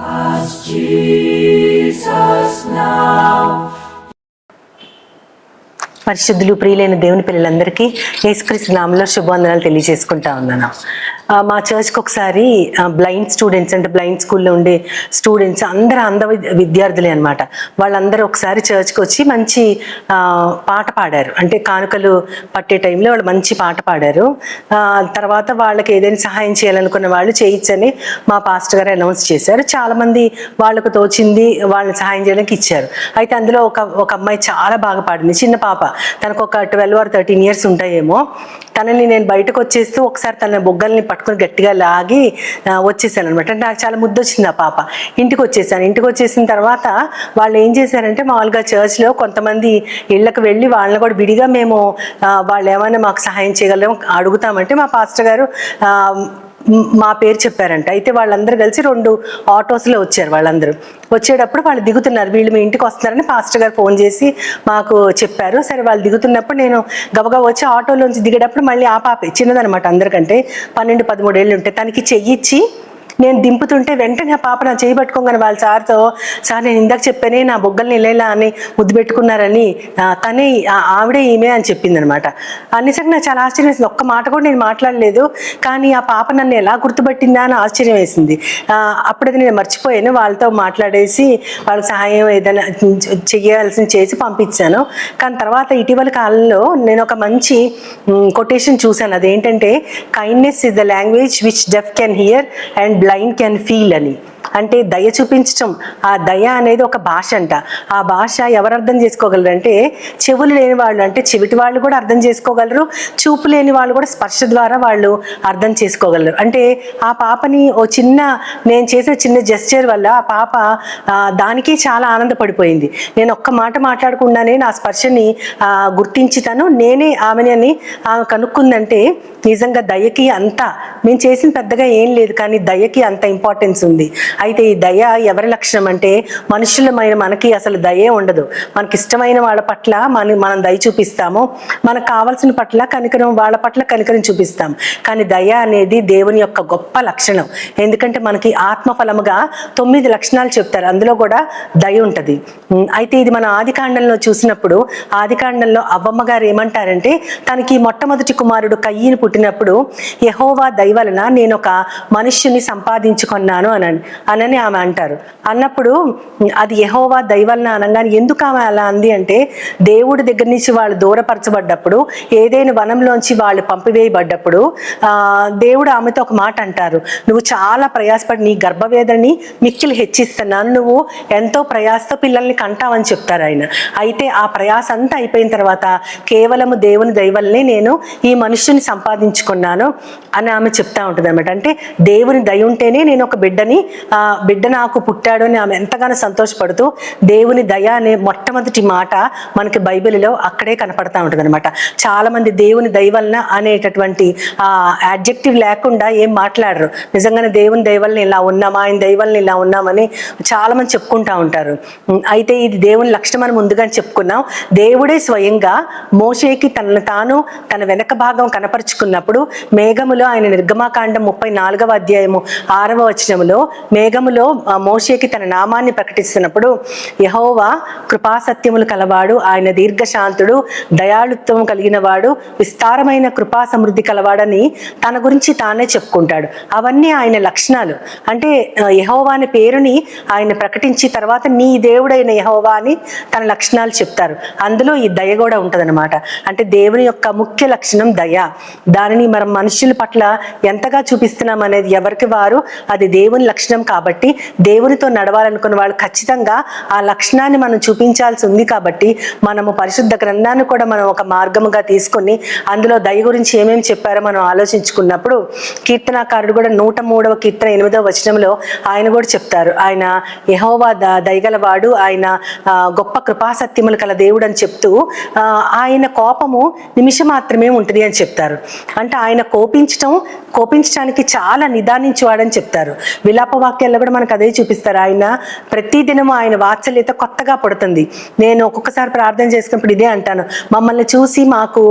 Ask Jesus now. పరిశుద్ధులు ప్రియులైన దేవుని పిల్లలందరికీ యేసుక్రీస్తు నామములో శుభవందనాలు తెలియజేసుకుంటా ఉన్నాను. మా చర్చ్కి ఒకసారి బ్లైండ్ స్టూడెంట్స్ అంటే బ్లైండ్ స్కూల్లో ఉండే స్టూడెంట్స్ అందరూ విద్యార్థులే అనమాట. వాళ్ళందరూ ఒకసారి చర్చ్కి వచ్చి మంచి పాట పాడారు. అంటే కానుకలు పట్టే టైంలో వాళ్ళు మంచి పాట పాడారు. తర్వాత వాళ్ళకి ఏదైనా సహాయం చేయాలనుకున్న వాళ్ళు చేయొచ్చని మా పాస్టర్ గారు అనౌన్స్ చేశారు. చాలామంది వాళ్ళకు తోచింది వాళ్ళని సహాయం చేయడానికి ఇచ్చారు. అయితే అందులో ఒక అమ్మాయి చాలా బాగా పాడింది, చిన్న పాప, తనకు ఒక 12 or 13 years ఉంటాయేమో. తనని నేను బయటకు వచ్చేస్తూ ఒకసారి తన బొగ్గల్ని పట్టుకుని గట్టిగా లాగి వచ్చేసాను అనమాట. అంటే నాకు చాలా ముద్దు వచ్చింది ఆ పాప. ఇంటికి వచ్చేసిన తర్వాత వాళ్ళు ఏం చేశారంటే, మామూలుగా చర్చ్లో కొంతమంది ఇళ్ళకి వెళ్ళి వాళ్ళని కూడా విడిగా మేము వాళ్ళు ఏమైనా మాకు సహాయం చేయగలం అడుగుతామంటే మా పాస్టర్ గారు మా పేరు చెప్పారంట. అయితే వాళ్ళందరూ కలిసి 2 ఆటోస్లో వచ్చారు. వాళ్ళందరూ వచ్చేటప్పుడు వాళ్ళు దిగుతున్నారు, వీళ్ళు మీ ఇంటికి వస్తున్నారని పాస్టర్ గారు ఫోన్ చేసి మాకు చెప్పారు. సరే వాళ్ళు దిగుతున్నప్పుడు నేను గబగబా వచ్చి ఆటోలోంచి దిగేటప్పుడు మళ్ళీ ఆ పాపే, చిన్నదనమాట, అందరికంటే 12-13 ఏళ్ళు ఉంటాయి, తనకి చెయ్యిచ్చి నేను దింపుతుంటే వెంటనే ఆ పాప నా చేయి పట్టుకోగానే వాళ్ళ సార్తో, సార్ నేను ఇందాక చెప్పానే నా బొగ్గల్ని ఇలా అని ముద్దు పెట్టుకున్నారని, తనే ఆవిడే ఈమె అని చెప్పింది అనమాట. నిజంగా నాకు చాలా ఆశ్చర్యం వేసింది. ఒక్క మాట కూడా నేను మాట్లాడలేదు, కానీ ఆ పాప నన్ను ఎలా గుర్తుపట్టిందా అని ఆశ్చర్యం వేసింది. అప్పుడది నేను మర్చిపోయాను. వాళ్ళతో మాట్లాడేసి వాళ్ళకి సహాయం ఏదైనా చేయాల్సింది చేసి పంపించాను. కానీ తర్వాత ఇటీవల కాలంలో నేను ఒక మంచి కొటేషన్ చూశాను. అదేంటంటే, kindness is the language which deaf can hear and blind can feel అని. అంటే దయ చూపించటం, ఆ దయ అనేది ఒక భాష అంట. ఆ భాష ఎవరు అర్థం చేసుకోగలరు అంటే, చెవులు లేని వాళ్ళు, అంటే చెవిటి వాళ్ళు కూడా అర్థం చేసుకోగలరు, చూపు లేని వాళ్ళు కూడా స్పర్శ ద్వారా వాళ్ళు అర్థం చేసుకోగలరు. అంటే ఆ పాపని నేను చేసిన చిన్న జెస్చర్ వల్ల ఆ పాప దానికి చాలా ఆనందపడిపోయింది. నేను ఒక్క మాట మాట్లాడకుండానే నా స్పర్శని గుర్తించి నేనే ఆమెని అని ఆమె కనుక్కుందంటే, నిజంగా దయకి మేము చేసిన పెద్దగా ఏం లేదు, కానీ దయకి అంత ఇంపార్టెన్స్ ఉంది. అయితే ఈ దయ ఎవరి లక్షణం అంటే, మనుషులమైన మనకి అసలు దయే ఉండదు. మనకి ఇష్టమైన వాళ్ళ పట్ల మనం దయ చూపిస్తాము, మనకు కావాల్సిన పట్ల కనికరం, వాళ్ళ పట్ల కనికరం చూపిస్తాం. కానీ దయ అనేది దేవుని యొక్క గొప్ప లక్షణం. ఎందుకంటే మనకి ఆత్మఫలముగా 9 లక్షణాలు చెప్తారు, అందులో కూడా దయ ఉంటుంది. అయితే ఇది మన ఆదికాండంలో చూసినప్పుడు, ఆదికాండంలో అవ్వమ్మ గారు ఏమంటారంటే, తనకి మొట్టమొదటి కుమారుడు కయ్యను పుట్టినప్పుడు యెహోవా దయ వలన నేను ఒక మనుష్యుని సంపాదించుకున్నాను అనని ఆమె అంటారు. అన్నప్పుడు అది యెహోవా దయ వలన అనగానే ఎందుకు ఆమె అలా అంది అంటే, దేవుడి దగ్గర నుంచి వాళ్ళు దూరపరచబడ్డప్పుడు, ఏదైనా వనంలోంచి వాళ్ళు పంపివేయబడ్డప్పుడు దేవుడు ఆమెతో ఒక మాట అంటారు, నువ్వు చాలా ప్రయాసపడి నీ గర్భవేదనని మిక్కిలి హెచ్చిస్తున్నాను, నువ్వు ఎంతో ప్రయాసతో పిల్లల్ని కంటావని చెప్తారు ఆయన. అయితే ఆ ప్రయాస అంతా అయిపోయిన తర్వాత కేవలము దేవుని దయ వల్లనే నేను ఈ మనుష్యుని సంపాదించుకున్నాను అని ఆమె చెప్తా ఉంటుంది అనమాట. అంటే దేవుని దయ ఉంటేనే నేను ఒక బిడ్డ నాకు పుట్టాడు అని ఆమె ఎంతగానో సంతోషపడుతూ, దేవుని దయ అనే మొట్టమొదటి మాట మనకి బైబిల్లో అక్కడే కనపడతా ఉంటుంది అనమాట. చాలా మంది దేవుని దయ వలన అనేటటువంటి యాడ్జెక్టివ్ లేకుండా ఏం మాట్లాడరు. నిజంగానే దేవుని దయ వలన ఇలా ఉన్నామా, ఆయన దయ వలన ఇలా ఉన్నామని చాలా మంది చెప్పుకుంటా ఉంటారు. అయితే ఇది దేవుని లక్షణం అని ముందుగా చెప్పుకున్నాం. దేవుడే స్వయంగా మోషేకి తాను తన వెనక భాగం కనపరుచుకున్నప్పుడు మేఘములో, ఆయన నిర్గమాకాండం 34వ అధ్యాయము 6వ వచనములో మేఘములో మోషేకి తన నామాన్ని ప్రకటిస్తున్నప్పుడు, యెహోవా కృపాసత్యములు కలవాడు, ఆయన దీర్ఘశాంతుడు, దయాళుత్వం కలిగిన వాడు, విస్తారమైన కృపా సమృద్ధి కలవాడని తన గురించి తానే చెప్పుకుంటాడు. అవన్నీ ఆయన లక్షణాలు. అంటే యెహోవా అనే పేరుని ఆయన ప్రకటించి తర్వాత నీ దేవుడైన యెహోవా అని తన లక్షణాలు చెప్తారు. అందులో ఈ దయ కూడా ఉంటదన్నమాట. అంటే దేవుని యొక్క ముఖ్య లక్షణం దయ. దానిని మనం మనుషుల పట్ల ఎంతగా చూపిస్తున్నాం అనేది ఎవరికి వారు, అది దేవుని లక్షణం. కాబట్టి దేవునితో నడవాలనుకున్న వాళ్ళు ఖచ్చితంగా ఆ లక్షణాన్ని మనం చూపించాల్సి ఉంది. కాబట్టి మనము పరిశుద్ధ గ్రంథాన్ని కూడా మనం ఒక మార్గముగా తీసుకొని అందులో దయ గురించి ఏమేమి చెప్పారో మనం ఆలోచించుకున్నప్పుడు, కీర్తనాకారుడు కూడా 103వ కీర్తన 8వ వచనంలో ఆయన కూడా చెప్తారు, ఆయన యెహోవా దయగలవాడు, ఆయన గొప్ప కృపాసత్యములు కల దేవుడు అని చెప్తూ ఆయన కోపము నిమిషం మాత్రమే ఉంటుంది అని చెప్తారు. అంటే ఆయన కోపించడానికి చాలా నిదానించేవాడని చెప్తారు. విలాపవాక్య వాక్యాల్లో కూడా మనకు అదే చూపిస్తారు. ఆయన ప్రతి దినము ఆయన వాత్సల్యత కొత్తగా పడుతుంది. నేను ఒక్కొక్కసారి ప్రార్థన చేసినప్పుడు ఇదే అంటాను, మమ్మల్ని చూసి మాకు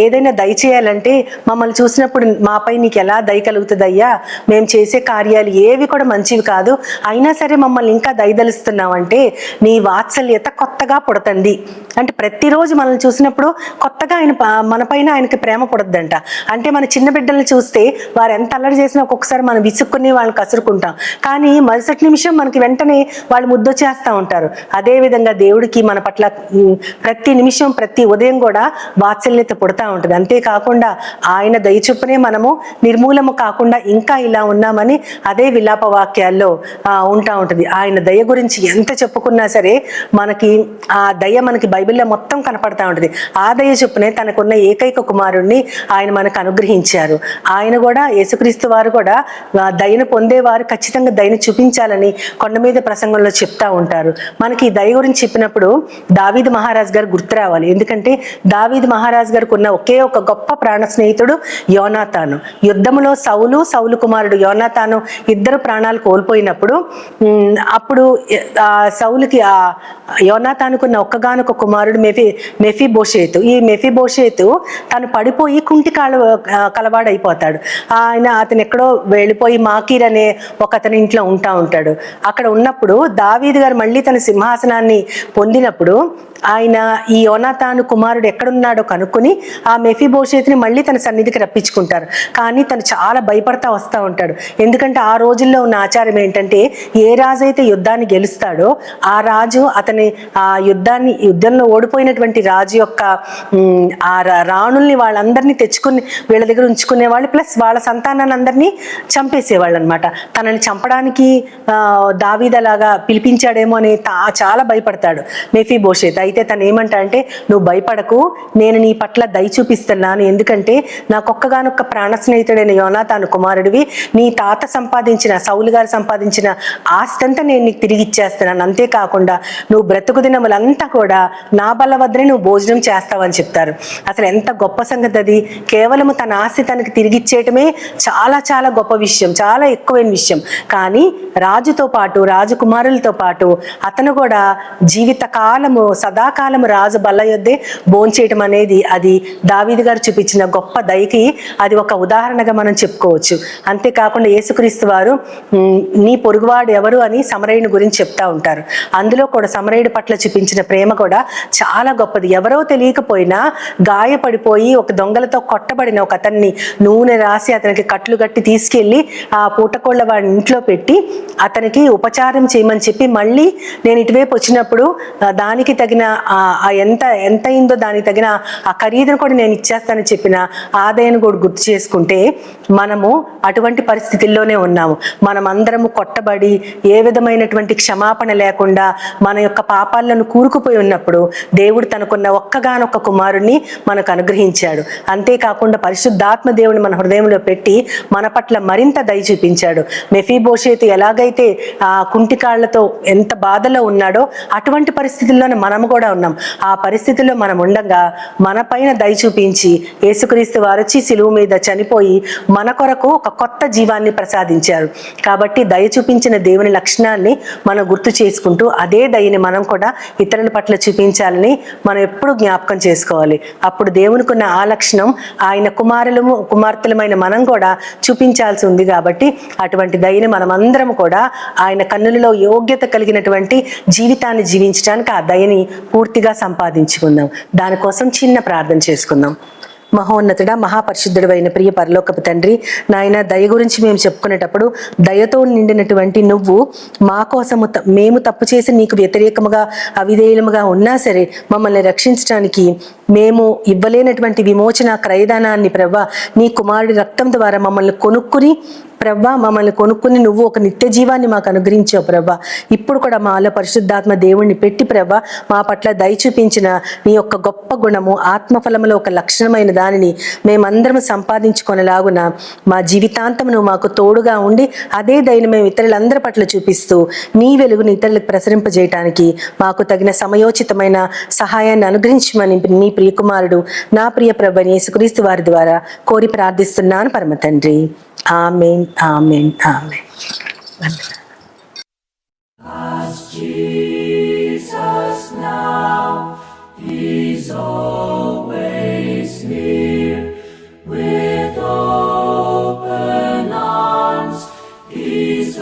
ఏదైనా దయచేయాలంటే మమ్మల్ని చూసినప్పుడు మాపై నీకు ఎలా దయ కలుగుతుంది అయ్యా, మేము చేసే కార్యాలు ఏవి కూడా మంచివి కాదు, అయినా సరే మమ్మల్ని ఇంకా దయదలుస్తున్నావు అంటే నీ వాత్సల్యత కొత్తగా పుడుతుంది అంటే ప్రతిరోజు మనల్ని చూసినప్పుడు కొత్తగా ఆయన మన పైన ఆయనకి ప్రేమ పుడద్దంట. అంటే మన చిన్న బిడ్డల్ని చూస్తే వారు ఎంత అల్లరి చేసినా ఒక్కొక్కసారి మనం విసుక్కుని వాళ్ళని కసురుకుంటాం, కానీ మరుసటి నిమిషం మనకి వెంటనే వాళ్ళు ముద్దొచ్చేస్తూ ఉంటారు. అదేవిధంగా దేవుడికి మన పట్ల ప్రతి నిమిషం ప్రతి ఉదయం కూడా వాత్సల్యత పుడతా ఉంటుంది. అంతేకాకుండా ఆయన దయ చొప్పునే మనము నిర్మూలము కాకుండా ఇంకా ఇలా ఉన్నామని అదే విలాప వాక్యాల్లో ఉంటా ఉంటుంది. ఆయన దయ గురించి ఎంత చెప్పుకున్నా సరే మనకి ఆ దయ మనకి బైబిల్లో మొత్తం కనపడతా ఉంటుంది. ఆ దయ చొప్పునే తనకున్న ఏకైక కుమారుణ్ణి ఆయన మనకు అనుగ్రహించారు. ఆయన కూడా యేసుక్రీస్తు వారు కూడా దయను పొందేవారు ఖచ్చితంగా దయను చూపించాలని కొండ మీద ప్రసంగంలో చెప్తా ఉంటారు. మనకి దయ గురించి చెప్పినప్పుడు దావీదు మహారాజు గారు గుర్తు రావాలి. ఎందుకంటే దావీదు మహారాజు గారికి ఉన్న ఒకే ఒక గొప్ప ప్రాణ స్నేహితుడు యోనాతాను. యుద్ధములో సౌలు కుమారుడు యోనాతాను ఇద్దరు ప్రాణాలు కోల్పోయినప్పుడు అప్పుడు సౌలుకి ఆ యోనాతానుకున్న ఒక్కగానొక కుమారుడు మెఫీబోషేతు. ఈ మెఫీబోషేతు తను పడిపోయి కుంటి కలవాడైపోతాడు. అతను ఎక్కడో వెళ్ళిపోయి మాకీర్ అనే ఒక అతని ఇంట్లో ఉంటాడు. అక్కడ ఉన్నప్పుడు దావీదు గారు మళ్ళీ తన సింహాసనాన్ని పొందినప్పుడు ఆయన ఈ యోనాతాను కుమారుడు ఎక్కడున్నాడో కనుక్కొని ఆ మెఫీబోషేతుని మళ్ళీ తన సన్నిధికి రప్పించుకుంటారు. కానీ తను చాలా భయపడతా వస్తూ ఉంటాడు. ఎందుకంటే ఆ రోజుల్లో ఉన్న ఆచారం ఏంటంటే ఏ రాజు అయితే యుద్ధాన్ని గెలుస్తాడో ఆ రాజు అతని ఆ యుద్ధంలో ఓడిపోయినటువంటి రాజు యొక్క ఆ రాణుల్ని వాళ్ళందరినీ తెచ్చుకుని వీళ్ళ దగ్గర ఉంచుకునేవాళ్ళు, ప్లస్ వాళ్ళ సంతానాన్ని అందరినీ చంపేసేవాళ్ళు అనమాట. తనని చంపడానికి దావీదలాగా పిలిపించాడేమో అని చాలా భయపడతాడు మెఫీబోషేతు. అయితే తను ఏమంటా అంటే, నువ్వు భయపడకు, నేను నీ పట్ల దయ చూపిస్తున్నాను, ఎందుకంటే నాకొక్కగానొక్క ప్రాణ స్నేహితుడైన యోనాతాను కుమారుడివి, నీ తాత సంపాదించిన సౌలు గారు సంపాదించిన ఆస్తి అంతా నేను నీకు తిరిగి ఇచ్చేస్తున్నాను. అంతేకాకుండా నువ్వు బ్రతుకు దినములంతా కూడా నా బల్ల వద్దనే నువ్వు భోజనం చేస్తావని చెప్తారు. అసలు ఎంత గొప్ప సంగతి అది. కేవలము తన ఆస్తి తనకి తిరిగి ఇచ్చేయటమే చాలా చాలా గొప్ప విషయం, చాలా ఎక్కువైన విషయం. కానీ రాజుతో పాటు రాజకుమారులతో పాటు అతను కూడా జీవిత కాలము సదాకాలము రాజు బల్ల యొద్దే భోంచేయటం అనేది అది దావీదు గారు చూపించిన గొప్ప దయకి అది ఒక ఉదాహరణగా మనం చెప్పుకోవచ్చు. అంతేకాకుండా యేసుక్రీస్తు వారు నీ పొరుగువాడు ఎవరు అని సమరయుని గురించి చెప్తా ఉంటారు. అందులో కూడా సమరయుడి పట్ల చూపించిన ప్రేమ కూడా చాలా గొప్పది. ఎవరో తెలియకపోయినా గాయపడిపోయి ఒక దొంగలతో కొట్టబడిన ఒక అతన్ని నూనె రాసి అతనికి కట్లు కట్టి తీసుకెళ్లి ఆ పూటకోళ్ళ వాడి ఇంట్లో పెట్టి అతనికి ఉపచారం చేయమని చెప్పి మళ్ళీ నేను ఇటువైపు వచ్చినప్పుడు దానికి తగిన ఎంత అయిందో దానికి తగిన ఆ ఖరీదును కూడా నేను ఇచ్చేస్తానని చెప్పిన ఆదాయాన్ని కూడా గుర్తు చేసుకుంటే మనము అటువంటి పరిస్థితుల్లోనే ఉన్నాము. మనం అందరము కొట్టబడి ఏ విధమైనటువంటి క్షమాపణ లేకుండా మన యొక్క పాపాలను కూరుకుపోయి ఉన్నప్పుడు దేవుడు తనకున్న ఒక్కగానొక్క కుమారుణ్ణి మనకు అనుగ్రహించాడు. అంతేకాకుండా పరిశుద్ధాత్మ దేవుని మన హృదయంలో పెట్టి మన పట్ల మరింత దయ చూపించాడు. మెఫీబోషేతు ఎలాగైతే ఆ కుంటికాళ్లతో ఎంత బాధలో ఉన్నాడో అటువంటి పరిస్థితుల్లోనే మనము కూడా ఉన్నాం. ఆ పరిస్థితుల్లో మనం ఉండగా మన పైన దయ చూపించి యేసుక్రీస్తు వారు వచ్చి సిలువ మీద చనిపోయి మన కొరకు ఒక కొత్త జీవాన్ని ప్రసాదించారు. కాబట్టి దయ చూపించిన దేవుని లక్షణాన్ని మనం గుర్తు చేసుకుంటూ అదే దయని మనం కూడా ఇతరుల పట్ల చూపించాలని మనం ఎప్పుడు జ్ఞాపకం చేసుకోవాలి. అప్పుడు దేవునికున్న ఆ లక్షణం ఆయన కుమార్తెలమైన మనం కూడా చూపించాల్సి ఉంది. కాబట్టి అటువంటి దయని మనం అందరం కూడా ఆయన కన్నులలో యోగ్యత కలిగినటువంటి జీవితాన్ని జీవించడానికి ఆ దయని పూర్తిగా సంపాదించుకుందాం. దానికోసం చిన్న ప్రార్థన చేసుకుందాం. మహోన్నతుడా, మహాపరిశుద్ధుడు అయిన ప్రియ పరలోకపు తండ్రి, నాయన దయ గురించి మేము చెప్పుకునేటప్పుడు దయతో నిండినటువంటి నువ్వు మా కోసము మేము తప్పు చేసి నీకు వ్యతిరేకముగా అవిధేయులముగా ఉన్నా సరే మమ్మల్ని రక్షించడానికి మేము ఇవ్వలేనటువంటి విమోచన క్రయదానాన్ని ప్రవ్వా నీ కుమారుడి రక్తం ద్వారా మమ్మల్ని కొనుక్కుని నువ్వు ఒక నిత్య జీవాన్ని మాకు అనుగ్రహించావు ప్రవ్వా. ఇప్పుడు కూడా మాలో పరిశుద్ధాత్మ దేవుణ్ణి పెట్టి ప్రవ్వా మా పట్ల దయ చూపించిన నీ యొక్క గొప్ప గుణము ఆత్మఫలములో ఒక లక్షణమైన దానిని మేమందరం సంపాదించుకొనలాగున మా జీవితాంతం నువ్వు మాకు తోడుగా ఉండి అదే దయను మేము ఇతరులందరి పట్ల చూపిస్తూ నీ వెలుగుని ఇతరులకు ప్రసరింపజేయటానికి మాకు తగిన సమయోచితమైన సహాయాన్ని అనుగ్రహించమని నీ ప్రియకుమారుడు నా ప్రియ ప్రభువైన యేసుక్రీస్తు వారి ద్వారా కోరి ప్రార్థిస్తున్నాను పరమ తండ్రి. ఆమేన్, ఆమేన్, ఆమేన్. Jesus now is always near, with open arms He's